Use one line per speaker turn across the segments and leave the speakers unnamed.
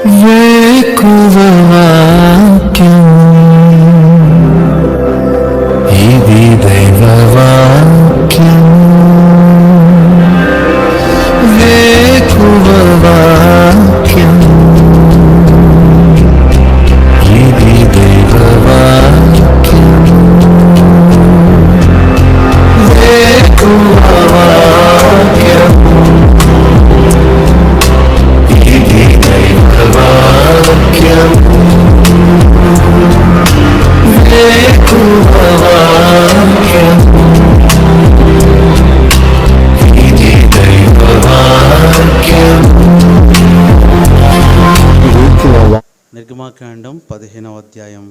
వేకువ వాక్యం ఇది దైవ వాక్యం. వేకువ వాక్యం ఇది దైవ వాక్యం. వేకువ వాక్యం ఇది దైవ వాక్యం. వేకువ వాక్యం ఇది దైవ వాక్యం.
నిర్గమాకాండం 15వ అధ్యాయం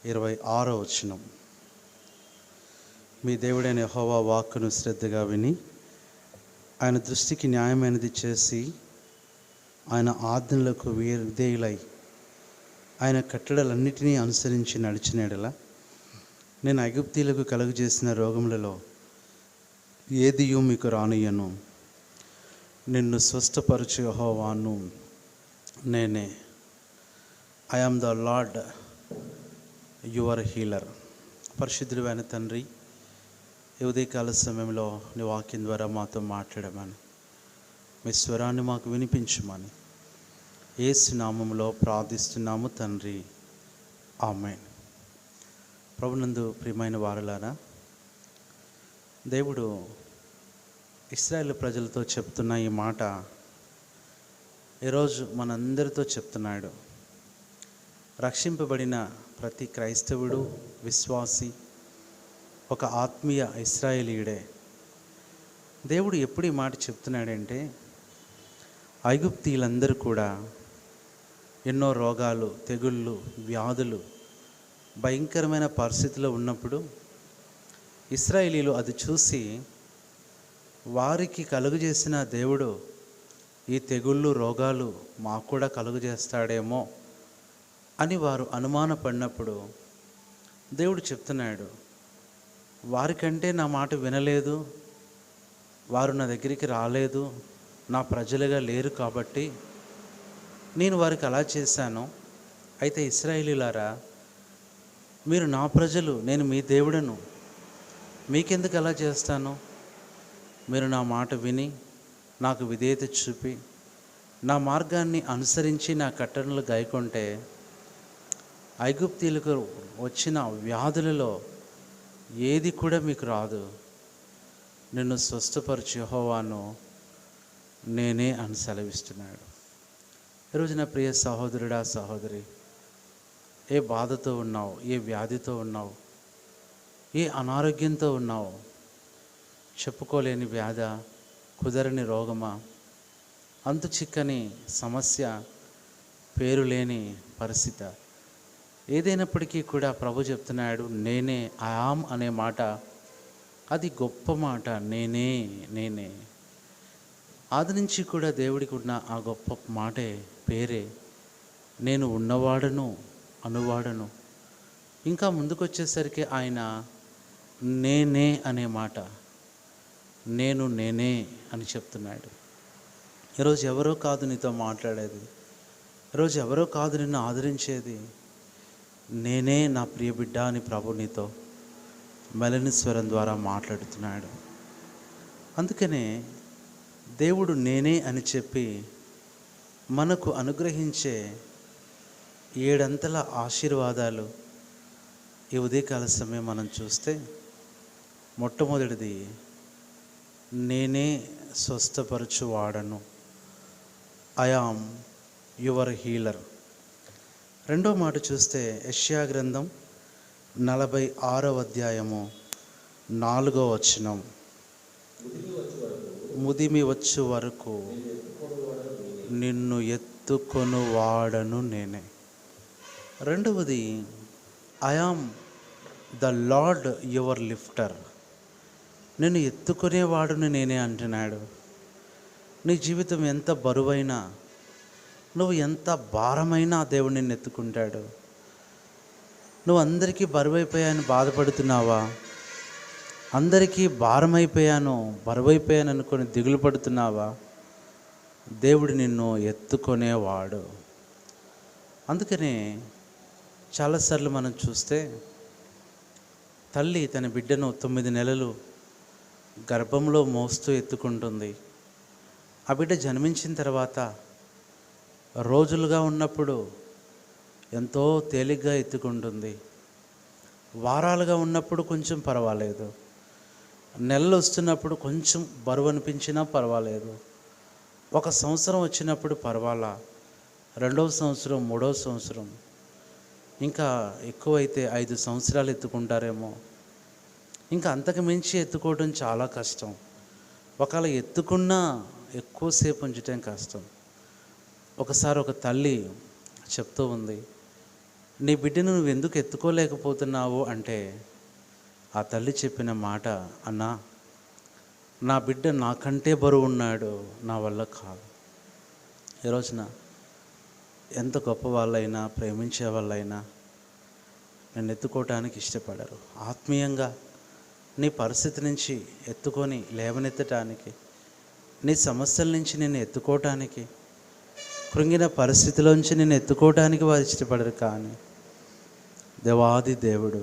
26వ వచనం. మీ దేవుడైన యెహోవా వాక్కును శ్రద్ధగా విని ఆయన దృష్టికి న్యాయమైనది చేసి ఆయన ఆజ్ఞలకు విధేయులై ఆయన కట్టడలన్నిటినీ అనుసరించి నడిచిన యెడల నేను ఐగుప్తీయులకు కలుగజేసిన రోగములలో ఏదియూ మీకు రానియ్యను. నిన్ను స్వస్థపరచు యెహోవాను నేనే. I am the Lord your healer. పరిశుద్ధుడైన తండ్రి, ఈ ఉదయకాల సమయంలో నీ వాక్యం ద్వారా మాతో మాట్లాడమని, మీ స్వరాన్ని మాకు వినిపించమని యేసు నామములో ప్రార్థిస్తున్నాము తండ్రి, ఆమేన్. ప్రభునందు ప్రియమైన వారలారా, దేవుడు ఇశ్రాయేలు ప్రజలతో చెప్తున్న ఈ మాట ఈరోజు మనందరితో చెప్తున్నాడు. రక్షింపబడిన ప్రతి క్రైస్తవుడు, విశ్వాసి ఒక ఆత్మీయ ఇశ్రాయేలీయుడే. దేవుడు ఎప్పుడు ఈ మాట చెప్తున్నాడంటే, ఐగుప్తీయులందరూ కూడా ఎన్నో రోగాలు, తెగుళ్ళు, వ్యాధులు, భయంకరమైన పరిస్థితిలో ఉన్నప్పుడు ఇశ్రాయేలీలు అది చూసి వారికి కలుగజేసిన దేవుడు ఈ తెగుళ్ళు, రోగాలు మాకు కూడా కలుగజేస్తాడేమో అని వారు అనుమానపడినప్పుడు దేవుడు చెప్తున్నాడు, వారికంటే నా మాట వినలేదు, వారు నా దగ్గరికి రాలేదు, నా ప్రజలుగా లేరు కాబట్టి నేను వారికి అలా చేశాను. అయితే ఇశ్రాయేలీయులారా, మీరు నా ప్రజలు, నేను మీ దేవుడను, మీకెందుకు అలా చేస్తాను? మీరు నా మాట విని నాకు విధేయత చూపి నా మార్గాన్ని అనుసరించి నా కట్టడలు గైకొంటే ఐగుప్తీయులకు వచ్చిన వ్యాధులలో ఏది కూడా మీకు రాదు. నిన్ను స్వస్థపరచు యెహోవాను నేనే అని సెలవిస్తున్నాడు. ఈరోజు నా ప్రియ సహోదరుడా, సహోదరి, ఏ బాధతో ఉన్నావు, ఏ వ్యాధితో ఉన్నావు, ఏ అనారోగ్యంతో ఉన్నావు, చెప్పుకోలేని వ్యాధ, కుదరని రోగమా, అంతు చిక్కని సమస్య, పేరు లేని పరిస్థితి, ఏదైనప్పటికీ కూడా ప్రభు చెప్తున్నాడు, నేనే. ఐ యామ్ అనే మాట అది గొప్ప మాట. నేనే నేనే ఆది నుంచి కూడా దేవుడికి ఉన్న ఆ గొప్ప మాటే, పేరే నేను ఉన్నవాడను, అనువాడను. ఇంకా ముందుకొచ్చేసరికి ఆయన నేనే అనే మాట, నేను నేనే అని చెప్తున్నాడు. ఈరోజు ఎవరో కాదు నీతో మాట్లాడేది, ఈరోజు ఎవరో కాదు నిన్ను ఆదరించేది, నేనే నా ప్రియ బిడ్డ అని ప్రభు నీతో మెలని స్వరం ద్వారా మాట్లాడుతున్నాడు. అందుకనే దేవుడు నేనే అని చెప్పి మనకు అనుగ్రహించే 7 అంతల ఆశీర్వాదాలు ఈ ఉదయకాల సమయం మనం చూస్తే, మొట్టమొదటిది నేనే స్వస్థపరచువాడను. I am your healer. రెండో మాట చూస్తే యెషయా గ్రంథం 46వ అధ్యాయము 4వ వచనం. ముదిమి వచ్చు వరకు నిన్ను ఎత్తుకొను వాడను నేనే. రెండవది I am the Lord your lifter. నిన్ను ఎత్తుకునేవాడును నేనే అంటున్నాడు. నీ జీవితం ఎంత బరువైనా, నువ్వు ఎంత భారమైనా దేవుడు నిన్ను ఎత్తుకుంటాడు. నువ్వు అందరికీ బరువైపోయాను బాధపడుతున్నావా? అందరికీ భారమైపోయాను, బరువైపోయాను అనుకొని దిగులు పడుతున్నావా? దేవుడు నిన్ను ఎత్తుకొనేవాడు. అందుకనే చాలాసార్లు మనం చూస్తే తల్లి తన బిడ్డను 9 నెలలు గర్భంలో మోస్తూ ఎత్తుకుంటుంది. ఆ బిడ్డ జన్మించిన తర్వాత రోజులుగా ఉన్నప్పుడు ఎంతో తేలిగ్గా ఎత్తుకుంటుంది. వారాలుగా ఉన్నప్పుడు కొంచెం పర్వాలేదు, నెలలు వస్తున్నప్పుడు కొంచెం బరువు అనిపించినా పర్వాలేదు, 1 సంవత్సరం వచ్చినప్పుడు పర్వాలా, 2వ సంవత్సరం, 3వ సంవత్సరం, ఇంకా ఎక్కువైతే 5 సంవత్సరాలు ఎత్తుకుంటారేమో. ఇంకా అంతకు మించి ఎత్తుకోవడం చాలా కష్టం. ఒకవేళ ఎత్తుకున్నా ఎక్కువసేపు ఉంచటం కష్టం. ఒకసారి ఒక తల్లి చెప్తూ ఉంది, నీ బిడ్డను నువ్వు ఎందుకు ఎత్తుకోలేకపోతున్నావు అంటే, ఆ తల్లి చెప్పిన మాట, అన్నా నా బిడ్డ నాకంటే బరువు ఉన్నాడు, నా వల్ల కాదు. ఈ రోజున ఎంత గొప్ప వాళ్ళైనా, ప్రేమించే వాళ్ళైనా నన్ను ఎత్తుకోవటానికి ఇష్టపడరు. ఆత్మీయంగా నీ పరిస్థితి నుంచి ఎత్తుకొని లేవనెత్తటానికి, నీ సమస్యల నుంచి నేను ఎత్తుకోవటానికి, కృంగిన పరిస్థితిలోంచి నేను ఎత్తుకోవటానికి వారు ఇష్టపడరు. కానీ దేవాది దేవుడు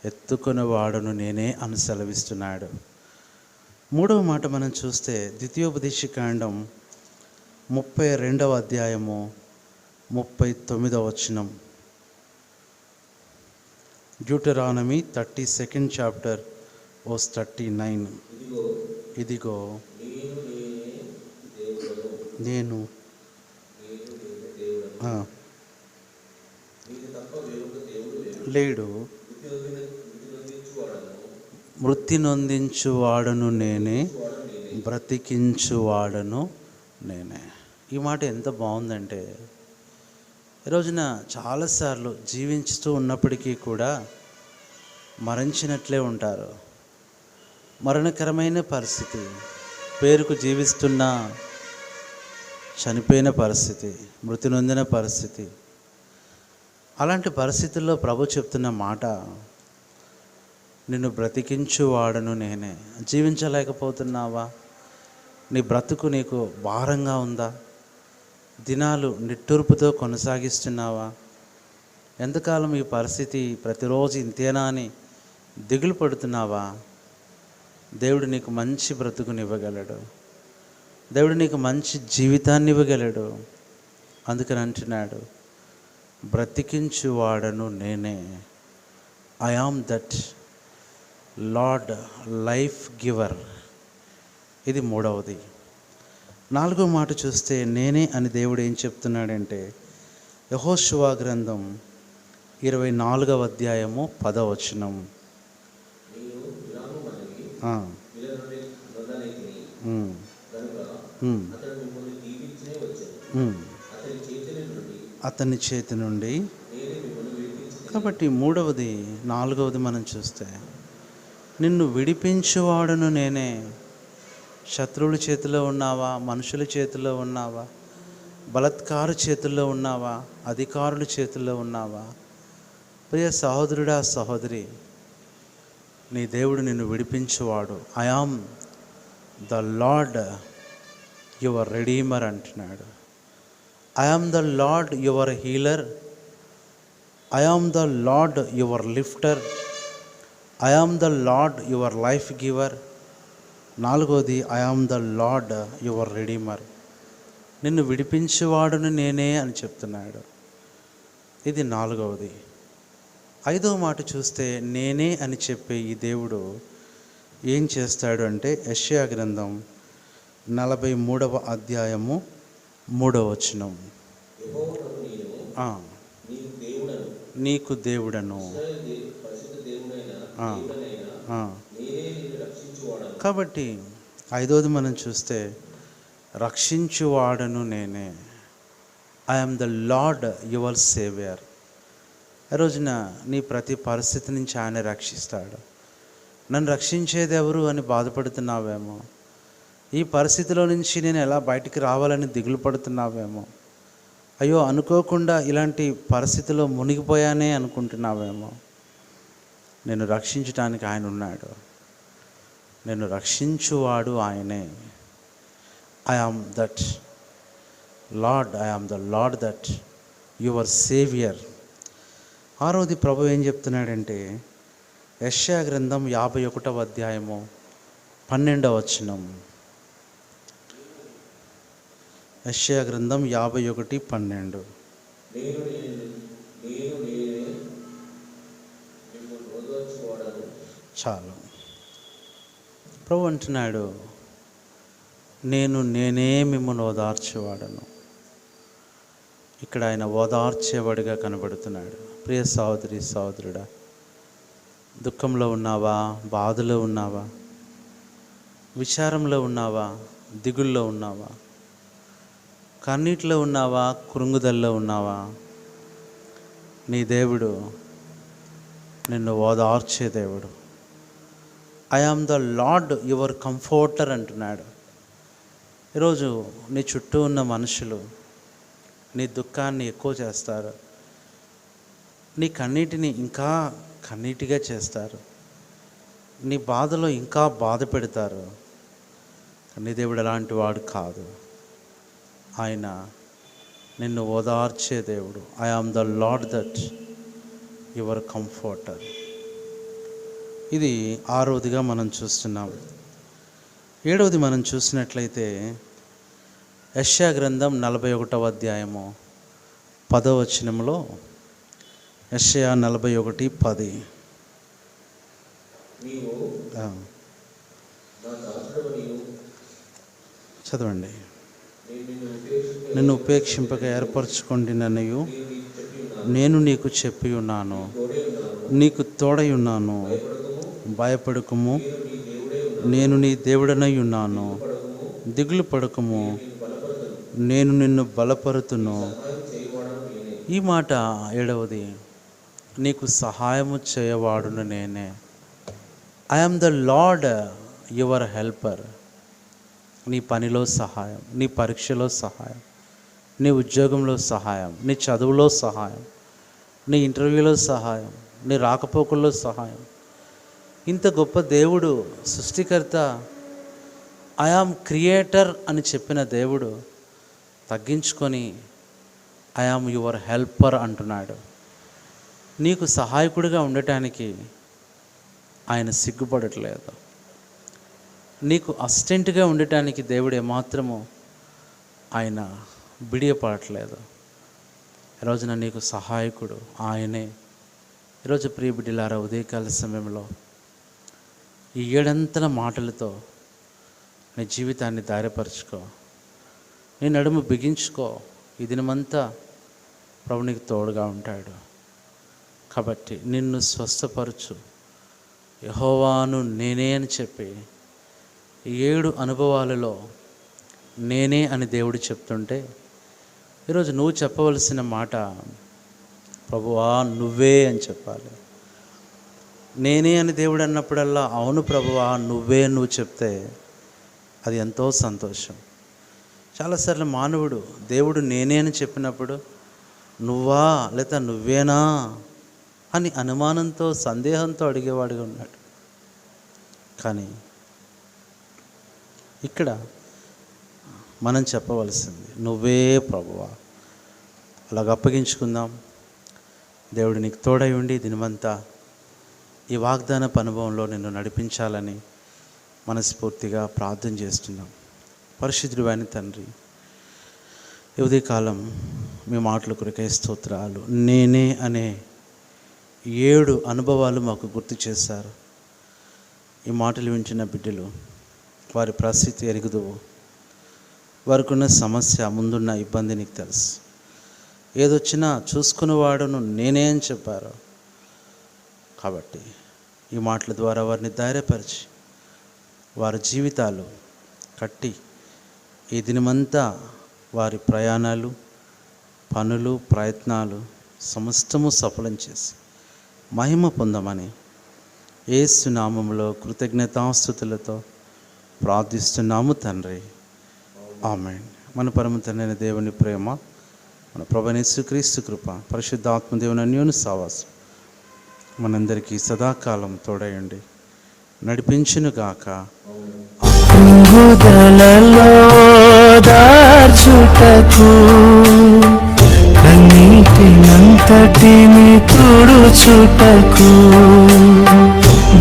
ఎత్తుకునేవాడును నేనే అని సెలవిస్తున్నాడు. 3వ మాట మనం చూస్తే ద్వితీయోపదేశకాండం 32వ అధ్యాయము 39వ వచనం. Deuteronomy 32nd chapter verse 39. ఇదిగో నేను లేడు, మృతి నొందించువాడను నేనే, బ్రతికించువాడను నేనే. ఈ మాట ఎంత బాగుందంటే, ఈ రోజున చాలాసార్లు జీవించుతూ ఉన్నప్పటికీ కూడా మరణించినట్లే ఉంటారు. మరణకరమైన పరిస్థితి, పేరుకు జీవిస్తున్నా చనిపోయిన పరిస్థితి, మృతి నొందిన పరిస్థితి. అలాంటి పరిస్థితుల్లో ప్రభు చెప్తున్న మాట, నిన్ను బ్రతికించువాడను నేనే. జీవించలేకపోతున్నావా? నీ బ్రతుకు నీకు భారంగా ఉందా? దినాలు నిట్టూర్పుతో కొనసాగిస్తున్నావా? ఎంతకాలం ఈ పరిస్థితి ప్రతిరోజు ఇంతేనా అని దిగులు పడుతున్నావా? దేవుడు నీకు మంచి బ్రతుకునివ్వగలడు. దేవుడు నీకు మంచి జీవితాన్ని ఇవ్వగలడు. అందుకని అంటున్నాడు, బ్రతికించువాడను నేనే. I am that Lord life giver. ఇది 3వది. 4వ మాట చూస్తే నేనే అని దేవుడు ఏం చెప్తున్నాడంటే, యెహోషువ గ్రంథం 24వ అధ్యాయము 10వ వచనం. అతని చేతి నుండి. కాబట్టి 3వది 4వది మనం చూస్తే, నిన్ను విడిపించువాడును నేనే. శత్రువుల చేతిలో ఉన్నావా? మనుషుల చేతిలో ఉన్నావా? బలత్కారు చేతుల్లో ఉన్నావా? అధికారుల చేతుల్లో ఉన్నావా? ప్రియ సహోదరుడా, సహోదరి, నీ దేవుడు నిన్ను విడిపించువాడు. I am the Lord your redeemer అంటున్నాడు. I am the Lord your healer. I am the Lord your lifter. I am the Lord your life giver. 4వది, I am the Lord your redeemer. నిన్ను విడిపించేవాడును నేనే అని చెప్తున్నాడు. ఇది 4వది. 5వ మాట చూస్తే, నేనే అని చెప్పే ఈ దేవుడు ఏం చేస్తాడు అంటే, యెషయా గ్రంథం 43వ అధ్యాయము 3వ వచనం. నీకు దేవుడను. కాబట్టి 5వది మనం చూస్తే, రక్షించువాడను నేనే. I am the Lord your saviour. ఈ రోజున నీ ప్రతి పరిస్థితి నుంచి ఆయన రక్షిస్తాడు. నన్ను రక్షించేది ఎవరు అని బాధపడుతున్నావేమో. ఈ పరిస్థితిలో నుంచి నేను ఎలా బయటికి రావాలని దిగులు పడుతున్నావేమో. అయ్యో, అనుకోకుండా ఇలాంటి పరిస్థితిలో మునిగిపోయానే అనుకుంటున్నావేమో. నేను రక్షించడానికి ఆయన ఉన్నాడు. నేను రక్షించువాడు ఆయనే. I am that Lord, I am the Lord that your saviour. ఆరోది ప్రభు ఏం చెప్తున్నాడంటే, యెషయా గ్రంథం 51వ అధ్యాయము 12వ వచనం. యెషయా గ్రంథం 51:12. చాలు. ప్రభు అంటున్నాడు, నేనే మిమ్మల్ని ఓదార్చేవాడను. ఇక్కడ ఆయన ఓదార్చేవాడిగా కనబడుతున్నాడు. ప్రియ సహోదరి సహోదరుడా, దుఃఖంలో ఉన్నావా, బాధలో ఉన్నావా, విచారంలో ఉన్నావా, దిగుల్లో ఉన్నావా, కన్నీటిలో ఉన్నావా, కృంగుదల్లో ఉన్నావా, నీ దేవుడు నిన్ను ఓదార్చే దేవుడు. I am the Lord your comforter అంటున్నాడు. ఈరోజు నీ చుట్టూ ఉన్న మనుషులు నీ దుఃఖాన్ని ఎక్కువ చేస్తారు, నీ కన్నీటిని ఇంకా కన్నీటిగా చేస్తారు, నీ బాధలో ఇంకా బాధ పెడతారు. నీ దేవుడు అలాంటి వాడు కాదు. ఆయన నిన్ను ఓదార్చే దేవుడు. I am the Lord that your comforter. ఇది 6వదిగా మనం చూస్తున్నాం. 7వది మనం చూసినట్లయితే యెషయా గ్రంథం 41వ అధ్యాయము 10వ వచనంలో, యెషయా 41:10. చదవండి. నిన్ను ఉపేక్షింపక ఏర్పరచుకొంటిననియు నేను నీకు చెప్పి ఉన్నాను, నీకు తోడై ఉన్నాను, భయపడకుము, నేను నీ దేవుడనై ఉన్నాను, దిగులు పడకుము, నేను నిన్ను బలపరుతును. ఈ మాట 7వది, నీకు సహాయము చేయవాడును నేనే. I am the Lord your helper. నీ పనిలో సహాయం, నీ పరీక్షలో సహాయం, నీ ఉద్యోగంలో సహాయం, నీ చదువులో సహాయం, నీ ఇంటర్వ్యూలో సహాయం, నీ రాకపోకల్లో సహాయం. ఇంత గొప్ప దేవుడు, సృష్టికర్త, ఐ ఆమ్ క్రియేటర్ అని చెప్పిన దేవుడు తగ్గించుకొని ఐ ఆమ్ యువర్ హెల్పర్ అంటున్నాడు. నీకు సహాయకుడిగా ఉండటానికి ఆయన సిగ్గుపడట్లేదు. నీకు అసిస్టెంట్గా ఉండటానికి దేవుడు ఏమాత్రము ఆయన బిడియపడట్లేదు. ఈరోజున నీకు సహాయకుడు ఆయనే. ఈరోజు ప్రియ బిడ్డలారా, ఉదయకాల సమయంలో ఈ 7 మాటలతో నీ జీవితాన్ని దారిపరుచుకో, నీ నడుము బిగించుకో. ఈ దినమంతా ప్రభు నీకు తోడుగా ఉంటాడు. కాబట్టి నిన్ను స్వస్థపరచు యెహోవాను నేనే అని చెప్పి 7 అనుభవాలలో నేనే అని దేవుడు చెప్తుంటే, ఈరోజు నువ్వు చెప్పవలసిన మాట, ప్రభువా నువ్వే అని చెప్పాలి. నేనే అని దేవుడు అన్నప్పుడల్లా అవును ప్రభువా నువ్వే నువ్వు చెప్తే అది ఎంతో సంతోషం. చాలాసార్లు మానవుడు దేవుడు నేనే అని చెప్పినప్పుడు నువ్వా లేదా నువ్వేనా అని అనుమానంతో సందేహంతో అడిగేవాడిగా ఉన్నాడు. కానీ ఇక్కడ మనం చెప్పవలసింది నువ్వే ప్రభువా. అలాగ అప్పగించుకుందాం. దేవుడు నీకు తోడై ఉండి దినమంతా ఈ వాగ్దానపు అనుభవంలో నిన్ను నడిపించాలని మనస్ఫూర్తిగా ప్రార్థన చేస్తున్నాం. పరిశుద్ధుడు అయిన తండ్రి, ఈ ఉదయకాలం మీ మాటల కొరకై స్తోత్రాలు. నేనే అనే 7 అనుభవాలు మాకు గుర్తు చేశారు. ఈ మాటలు వింటున్న బిడ్డలు వారి పరిస్థితి ఎరుగుదువు, వారికి ఉన్న సమస్య, ముందున్న ఇబ్బంది నీకు తెలుసు. ఏదొచ్చినా చూసుకునేవాడును నేనే అని చెప్పారు. కాబట్టి ఈ మాటల ద్వారా వారిని ధైర్యపరిచి వారి జీవితాలు కట్టి ఈ దినమంతా వారి ప్రయాణాలు, పనులు, ప్రయత్నాలు సమస్తము సఫలం చేసి మహిమ పొందమని యేసు నామములో కృతజ్ఞతాస్తుతులతో ప్రార్థిస్తున్నాము తండ్రి. ఆమేన్. మన పరమ తండ్రి అయిన దేవుని ప్రేమ, మన ప్రభువైన యేసుక్రీస్తు కృప, పరిశుద్ధాత్మ దేవుని అన్యోన్య సహవాసం మనందరికీ సదాకాలం తోడయండి నడిపించునుగాక.
కృంగుదలలో పరచుటకు కన్నీటినంతటిని తుడుచుటకు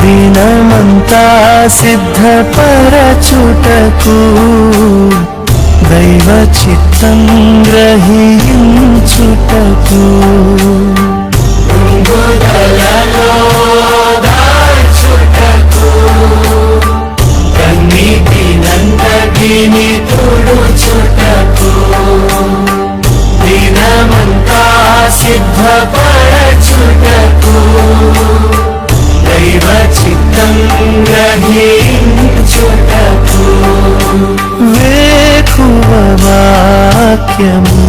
దినమంతా సిద్ధపరచుటకు దైవ చిత్తం గ్రహించుటకు కన్నీటినంతటిని తుడుచుటకు దినమంతా సిద్ధపరచుటకు దైవ చిత్తం గ్రహించుటకు వేకువ వాక్యము